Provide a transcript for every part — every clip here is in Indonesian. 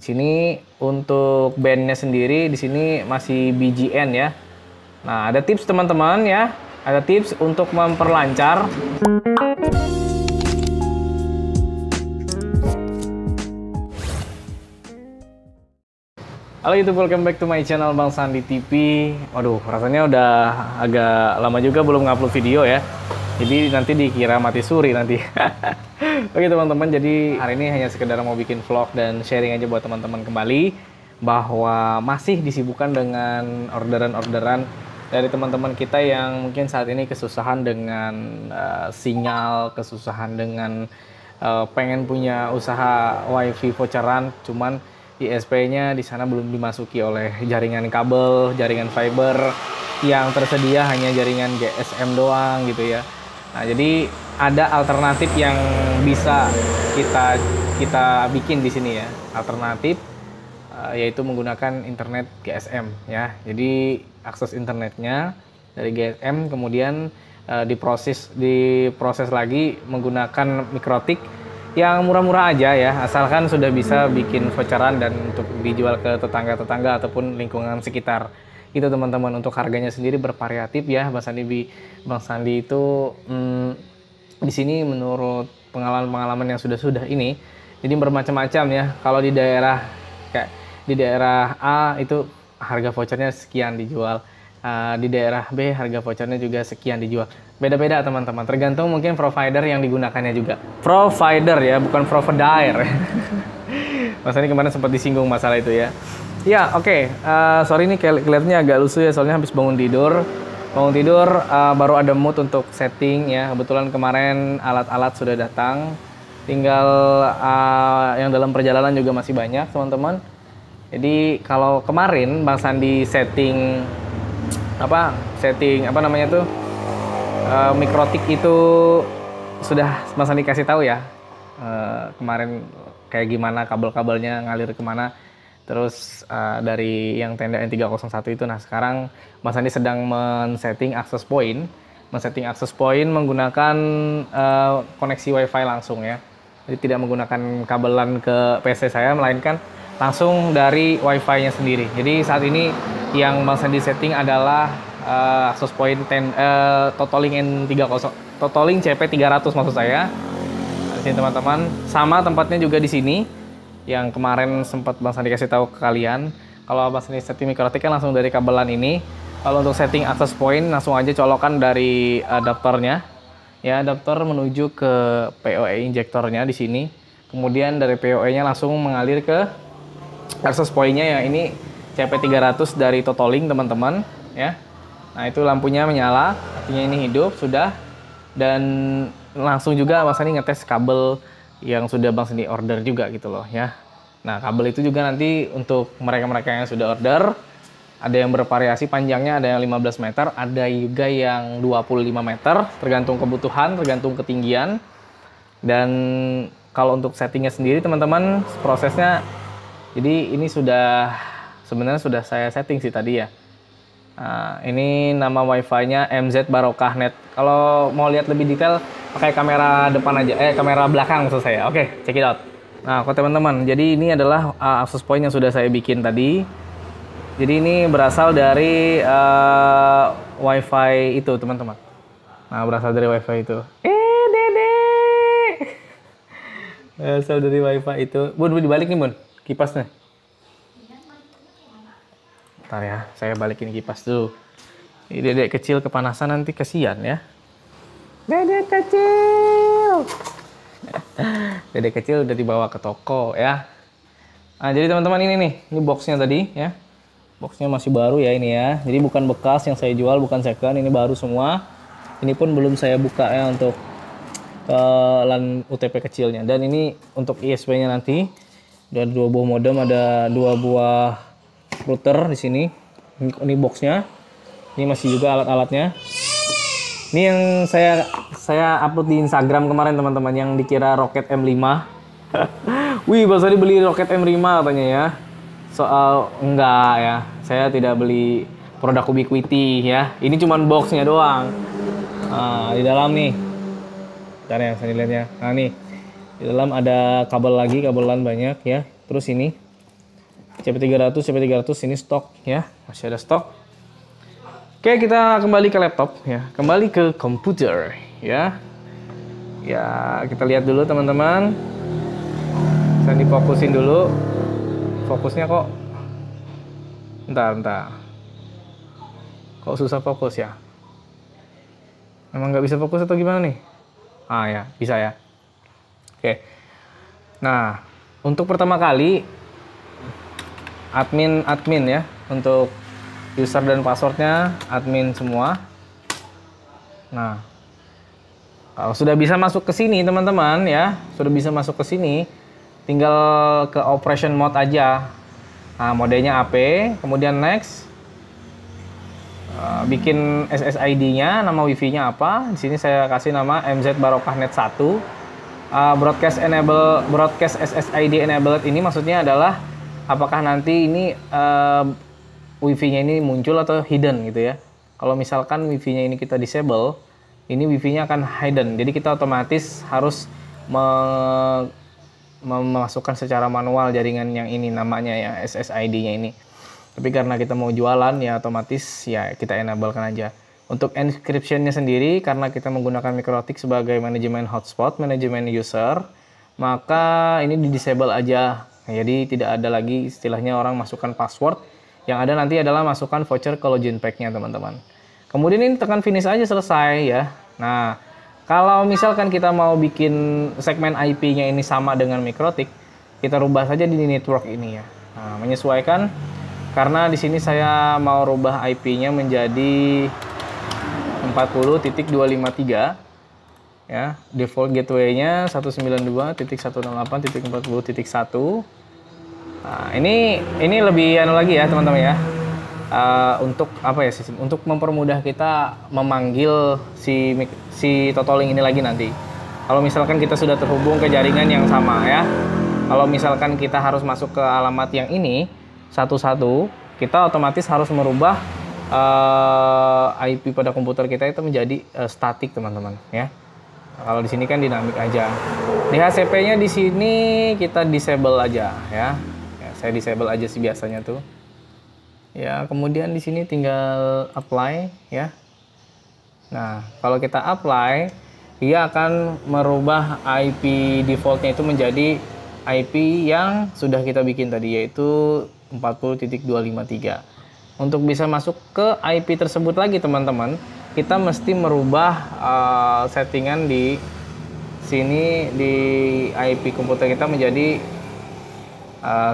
Di sini untuk bandnya sendiri di sini masih BGN ya. Nah, ada tips teman-teman ya. Ada tips untuk memperlancar. Halo YouTube, welcome back to my channel Bang Sandi TV. Waduh, rasanya udah agak lama juga belum ngupload video ya. Jadi nanti dikira mati suri nanti. Oke teman-teman, jadi hari ini hanya sekedar mau bikin vlog dan sharing aja buat teman-teman kembali bahwa masih disibukkan dengan orderan-orderan dari teman-teman kita yang mungkin saat ini kesusahan dengan sinyal, kesusahan dengan pengen punya usaha wifi voucheran, cuman ISP-nya di sana belum dimasuki oleh jaringan kabel, jaringan fiber yang tersedia hanya jaringan GSM doang gitu ya. Nah, jadi ada alternatif yang bisa kita bikin di sini ya. Alternatif yaitu menggunakan internet GSM ya. Jadi akses internetnya dari GSM kemudian diproses lagi menggunakan mikrotik yang murah-murah aja ya, asalkan sudah bisa bikin voucheran dan untuk dijual ke tetangga-tetangga ataupun lingkungan sekitar. Itu teman-teman, untuk harganya sendiri bervariatif ya, Bang Sandi itu di sini menurut pengalaman-pengalaman yang sudah ini, jadi bermacam-macam ya. Kalau di daerah kayak di daerah A itu harga vouchernya sekian dijual. Di daerah B harga vouchernya juga sekian dijual. Beda-beda teman-teman, tergantung mungkin provider yang digunakannya juga. Provider ya, bukan provider. Mas ini kemarin sempat disinggung masalah itu ya. Ya oke. Sorry nih kelihatannya agak lusuh ya, soalnya habis bangun tidur. Baru ada mood untuk setting ya. Kebetulan kemarin alat-alat sudah datang. Tinggal yang dalam perjalanan juga masih banyak teman-teman. Jadi kalau kemarin Bang Sandi setting mikrotik itu sudah Bang Sandi kasih tahu ya kemarin kayak gimana kabel-kabelnya ngalir kemana, terus dari yang tenda N301 itu. Nah sekarang Bang Sandi sedang men-setting access point menggunakan koneksi WiFi langsung ya. Jadi tidak menggunakan kabelan ke PC saya, melainkan langsung dari WiFi-nya sendiri. Jadi saat ini yang Bang Sandi setting adalah access point Totoling N30, Totoling CP300 maksud saya. Di sini teman-teman, sama tempatnya juga di sini. Yang kemarin sempat Bang Sandi kasih tahu ke kalian. Kalau Bang Sandi setting mikrotik kan langsung dari kabelan ini. Kalau untuk setting access point langsung aja colokan dari adaptornya. Ya, adaptor menuju ke PoE injektornya di sini. Kemudian dari PoE-nya langsung mengalir ke access point-nya ya, ini CP300 dari Totoling teman-teman ya. Nah itu lampunya menyala, artinya ini hidup sudah. Dan langsung juga Bang Sandi ngetes kabel yang sudah Bang Sandi order juga gitu loh ya. Nah kabel itu juga nanti untuk mereka-mereka yang sudah order, ada yang bervariasi panjangnya, ada yang 15 meter, ada juga yang 25 meter, tergantung kebutuhan, tergantung ketinggian. Dan kalau untuk settingnya sendiri teman-teman, prosesnya, jadi ini sebenarnya sudah saya setting sih tadi ya. Nah, ini nama wifi-nya MZ Barokah Net. Kalau mau lihat lebih detail, pakai kamera depan aja, kamera belakang maksud saya. Oke, check it out. Nah, kok teman-teman, jadi ini adalah access point yang sudah saya bikin tadi. Jadi ini berasal dari wifi itu teman-teman. Nah, berasal dari wifi itu. Dede. Berasal dari wifi itu. Bun, dibalik nih Bun, kipasnya. Bentar ya, saya balikin kipas dulu. Ini dedek kecil kepanasan nanti kasihan ya. Dedek kecil. Dedek kecil udah dibawa ke toko ya. Nah, jadi teman-teman ini boxnya tadi ya. Boxnya masih baru ya ini ya. Jadi bukan bekas yang saya jual, bukan second, ini baru semua. Ini pun belum saya buka ya untuk LAN UTP kecilnya. Dan ini untuk ISP-nya nanti. Ada 2 buah modem, ada 2 buah router di sini. Ini boxnya. Ini masih juga alat-alatnya. Ini yang saya upload di Instagram kemarin teman-teman, yang dikira roket M5. Wih, Bang Sandi beli roket M5 katanya ya. Soal enggak ya. Saya tidak beli produk Ubiquiti ya. Ini cuman boxnya doang. Nah, di dalam nih. Bentar ya, saya lihatnya. Nah, nih. Di dalam ada kabel lagi, kabel LAN banyak ya. Terus ini CP300, CP300 ini stok ya, masih ada stok. Oke, kita kembali ke laptop ya, kembali ke komputer ya. Ya, kita lihat dulu teman-teman. Saya difokusin dulu. Fokusnya kok bentar. Kok susah fokus ya? Memang nggak bisa fokus atau gimana nih? Ah ya, bisa ya. Oke. Nah, untuk pertama kali admin ya, untuk user dan passwordnya admin semua. Nah, kalau sudah bisa masuk ke sini teman-teman ya, sudah bisa masuk ke sini, tinggal ke operation mode aja. Nah, modenya AP, kemudian next. Bikin SSID-nya, nama WiFi-nya apa? Di sini saya kasih nama MZ Barokah Net 1. Broadcast SSID enabled ini maksudnya adalah apakah nanti ini WiFi-nya ini muncul atau hidden gitu ya. Kalau misalkan WiFi-nya ini kita disable, ini WiFi-nya akan hidden. Jadi kita otomatis harus memasukkan secara manual jaringan yang ini namanya ya, SSID-nya ini. Tapi karena kita mau jualan ya otomatis ya kita enablekan aja. Untuk encryption-nya sendiri karena kita menggunakan MikroTik sebagai manajemen hotspot, manajemen user, maka ini di disable aja. Jadi tidak ada lagi istilahnya orang masukkan password. Yang ada nanti adalah masukkan voucher ke login pack-nya teman-teman. Kemudian ini tekan finish aja, selesai ya. Nah, kalau misalkan kita mau bikin segmen IP-nya ini sama dengan MikroTik, kita rubah saja di network ini ya. Nah, menyesuaikan. Karena di sini saya mau rubah IP-nya menjadi 40.253 ya. Default gateway-nya 192.168.40.1. Nah, ini lebih anu lagi ya, teman-teman ya. Untuk apa ya, sistem untuk mempermudah kita memanggil si Totoling ini lagi nanti. Kalau misalkan kita sudah terhubung ke jaringan yang sama ya. Kalau misalkan kita harus masuk ke alamat yang ini satu-satu, kita otomatis harus merubah IP pada komputer kita itu menjadi statik teman-teman ya. Nah, kalau di sini kan dinamik aja. DHCP-nya di sini kita disable aja ya. Saya disable aja sih biasanya tuh. Ya, kemudian di sini tinggal apply ya. Nah, kalau kita apply, dia akan merubah IP defaultnya itu menjadi IP yang sudah kita bikin tadi, yaitu 40.253. Untuk bisa masuk ke IP tersebut lagi teman-teman, kita mesti merubah settingan di sini di IP komputer kita menjadi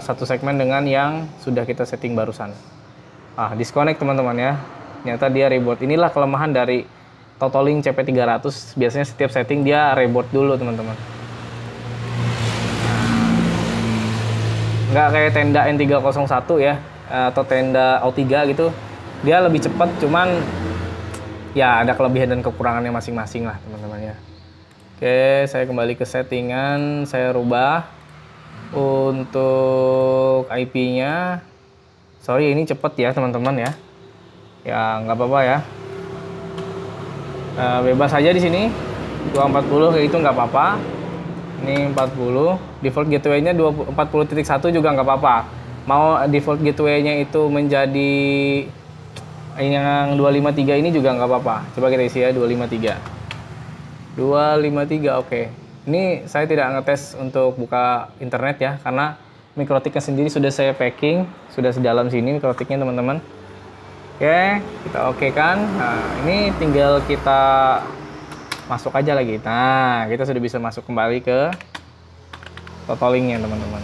satu segmen dengan yang sudah kita setting barusan. Disconnect teman-teman ya. Ternyata dia reboot. Inilah kelemahan dari Totoling CP300. Biasanya setiap setting dia reboot dulu teman-teman. Nggak kayak tenda N301 ya, atau tenda O3 gitu. Dia lebih cepat, cuman ya ada kelebihan dan kekurangannya masing-masing lah teman-teman ya. Oke, saya kembali ke settingan, saya rubah untuk IP-nya. Sorry, ini cepet ya teman-teman ya. Ya nggak apa-apa ya. Bebas aja di sini. 240 kayak itu nggak apa-apa. Ini 40. Default gateway-nya 40.1 juga nggak apa-apa. Mau default gateway-nya itu menjadi yang 253 ini juga nggak apa-apa. Coba kita isi ya 253. 253 oke. Ini saya tidak ngetes untuk buka internet ya, karena MikroTiknya sendiri sudah saya packing, sudah sedalam sini MikroTiknya teman-teman. Oke, kita oke kan. Nah, ini tinggal kita masuk aja lagi. Nah, kita sudah bisa masuk kembali ke Totolingnya teman-teman.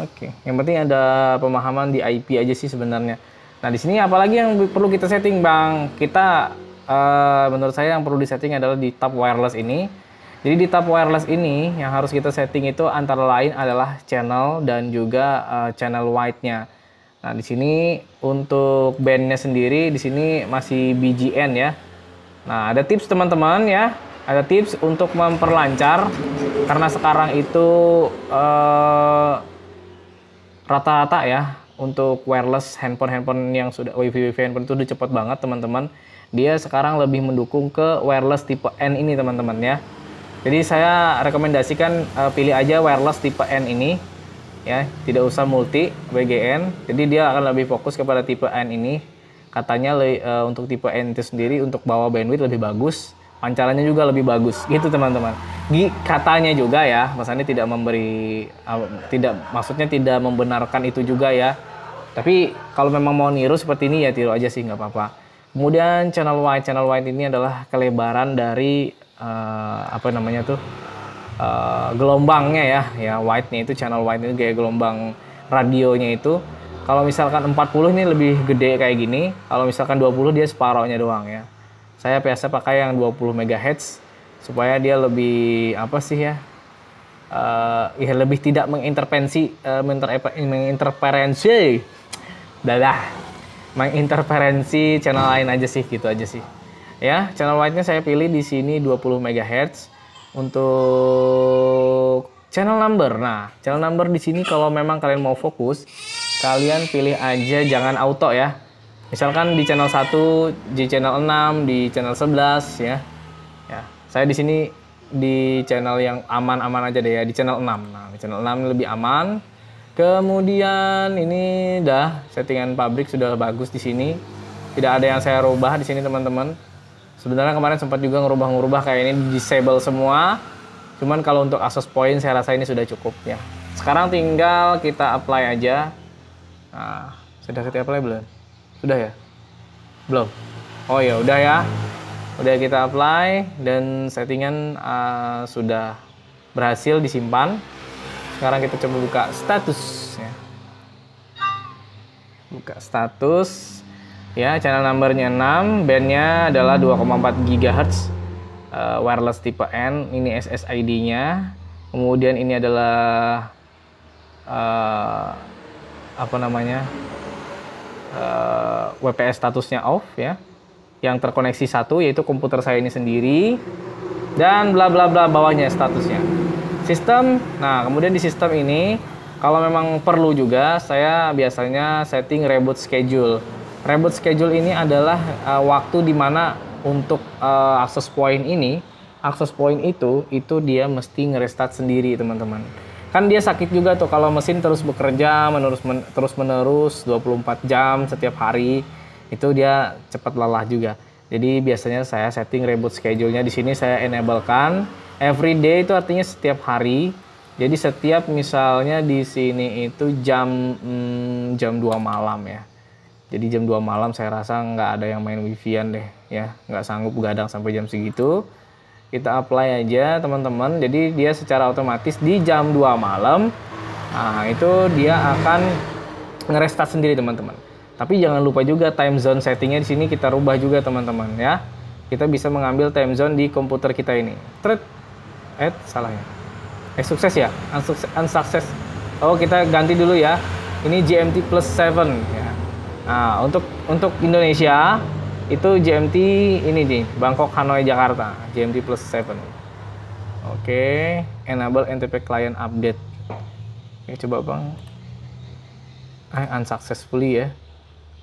Oke, yang penting ada pemahaman di IP aja sih sebenarnya. Nah, di sini apalagi yang perlu kita setting, Bang? Kita menurut saya yang perlu disetting adalah di tab wireless ini. Jadi di tab wireless ini yang harus kita setting itu antara lain adalah channel dan juga channel wide-nya. Nah, di sini untuk bandnya sendiri di sini masih BGN ya. Nah, ada tips teman-teman ya. Ada tips untuk memperlancar karena sekarang itu rata-rata ya untuk wireless handphone yang sudah wifi handphone itu udah cepat banget teman-teman. Dia sekarang lebih mendukung ke wireless tipe N ini teman-teman ya. Jadi saya rekomendasikan pilih aja wireless tipe N ini. ya, tidak usah multi WGN. Jadi dia akan lebih fokus kepada tipe N ini. Katanya untuk tipe N itu sendiri untuk bawa bandwidth lebih bagus, pancarannya juga lebih bagus, gitu teman-teman. Katanya juga ya, Mas Andi tidak memberi, maksudnya tidak membenarkan itu juga ya. Tapi kalau memang mau niru seperti ini ya tiru aja sih, nggak apa-apa. Kemudian channel wide ini adalah kelebaran dari apa namanya tuh, gelombangnya ya wide-nya itu, channel wide ini kayak gelombang radionya itu. Kalau misalkan 40 ini lebih gede kayak gini, kalau misalkan 20 dia separohnya doang ya. Saya biasa pakai yang 20 MHz supaya dia lebih apa sih ya? Ya lebih tidak mengintervensi menginterferensi channel lain aja sih, gitu aja sih. Ya, channel wide-nya saya pilih di sini 20 MHz. Untuk channel number. Nah, channel number di sini kalau memang kalian mau fokus, kalian pilih aja jangan auto ya. Misalkan di channel 1, di channel 6, di channel 11 ya. Ya, saya di sini di channel yang aman-aman aja deh ya, di channel 6. Nah, di channel 6 lebih aman. Kemudian ini dah settingan pabrik sudah bagus di sini. Tidak ada yang saya rubah di sini, teman-teman. Sebenarnya kemarin sempat juga ngerubah kayak ini disable semua. Cuman kalau untuk access point saya rasa ini sudah cukup ya. Sekarang tinggal kita apply aja. Nah, sudah kita apply belum? Sudah ya? Belum? Oh ya, udah ya. Udah kita apply dan settingan sudah berhasil disimpan. Sekarang kita coba buka status ya. Buka status. Ya, channel numbernya 6, bandnya adalah 2,4 GHz, wireless tipe N, ini SSID-nya. Kemudian ini adalah apa namanya, WPS statusnya off ya. Yang terkoneksi satu yaitu komputer saya ini sendiri, dan bla bla bla bawahnya statusnya. Sistem, nah kemudian di sistem ini kalau memang perlu juga saya biasanya setting reboot schedule. Reboot schedule ini adalah waktu dimana untuk access point ini, access point itu dia mesti ngerestart sendiri teman-teman. Kan dia sakit juga tuh kalau mesin terus bekerja terus menerus 24 jam setiap hari, itu dia cepat lelah juga. Jadi biasanya saya setting reboot schedule-nya di sini saya enable-kan. Every day itu artinya setiap hari. Jadi setiap misalnya di sini itu jam 2 malam ya. Jadi jam 2 malam saya rasa nggak ada yang main wifi-an deh ya, nggak sanggup begadang sampai jam segitu. Kita apply aja teman-teman, jadi dia secara otomatis di jam 2 malam, nah itu dia akan ngerestart sendiri teman-teman. Tapi jangan lupa juga time zone settingnya di sini kita rubah juga teman-teman ya. Kita bisa mengambil time zone di komputer kita ini. Salah ya. Sukses ya, unsuccess. Oh kita ganti dulu ya, ini GMT plus 7 ya. Nah, untuk Indonesia itu GMT ini nih, Bangkok, Hanoi, Jakarta, GMT plus 7. Oke, enable NTP client update. Oke, coba Bang. Unsuccessfully ya.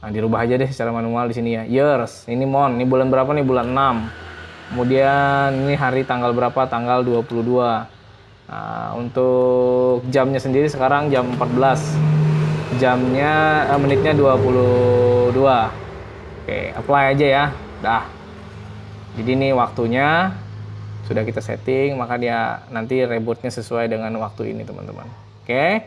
Nah, dirubah aja deh secara manual di sini ya. Years, ini ini bulan berapa nih? Bulan 6. Kemudian ini hari tanggal berapa? Tanggal 22. Nah, untuk jamnya sendiri sekarang jam 14. Jamnya menitnya 22. Oke, apply aja ya. Dah. Jadi ini waktunya sudah kita setting, maka dia nanti rebootnya sesuai dengan waktu ini teman-teman. Oke.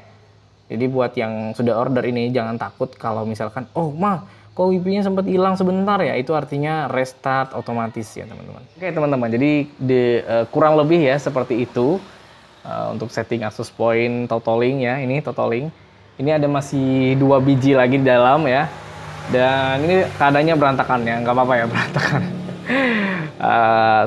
Jadi buat yang sudah order ini jangan takut kalau misalkan kok wifi-nya sempat hilang sebentar ya, itu artinya restart otomatis ya teman-teman. Oke teman-teman, jadi kurang lebih ya seperti itu untuk setting access point totaling ya, ini totaling. Ini ada masih 2 biji lagi di dalam ya. Dan ini keadaannya berantakan ya, nggak apa-apa ya berantakan.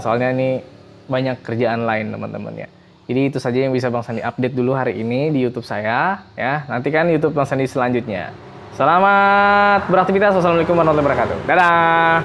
Soalnya ini banyak kerjaan lain teman-teman ya. Jadi itu saja yang bisa Bang Sandi update dulu hari ini di YouTube saya ya. Nantikan YouTube Bang Sandi selanjutnya. Selamat beraktivitas. Wassalamualaikum warahmatullahi wabarakatuh. Dadah.